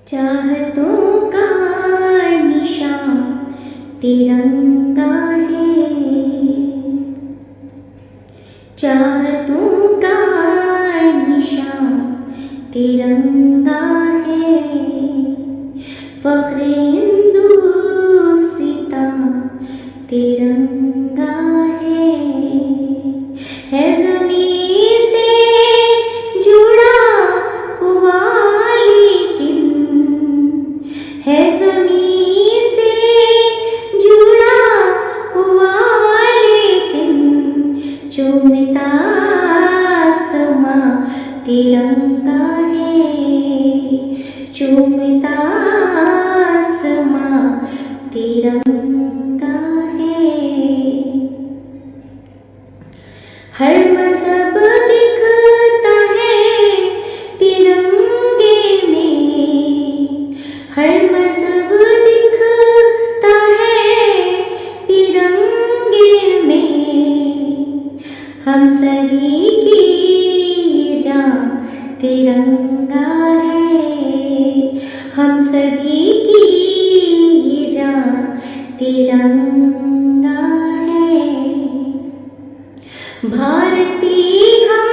चाहतों का निशान तिरंगा है, चाहतों का निशान तिरंगा है। फ़ख्रे हिंदुस्तान तिरंगा है ज़मीं से जुड़ा हुआ, लेकिन है ज़मीं से जुड़ा हुआ, लेकिन चूमता आसमां तिरंगा है, चूमता आसमां तिरंगा है। हर मज़हब दिखता है तिरंगे में, हर मज़हब दिखता है तिरंगे में। हम सभी की जान तिरंगा है, हम सभी की जान तिरंगा है। भारतीय हम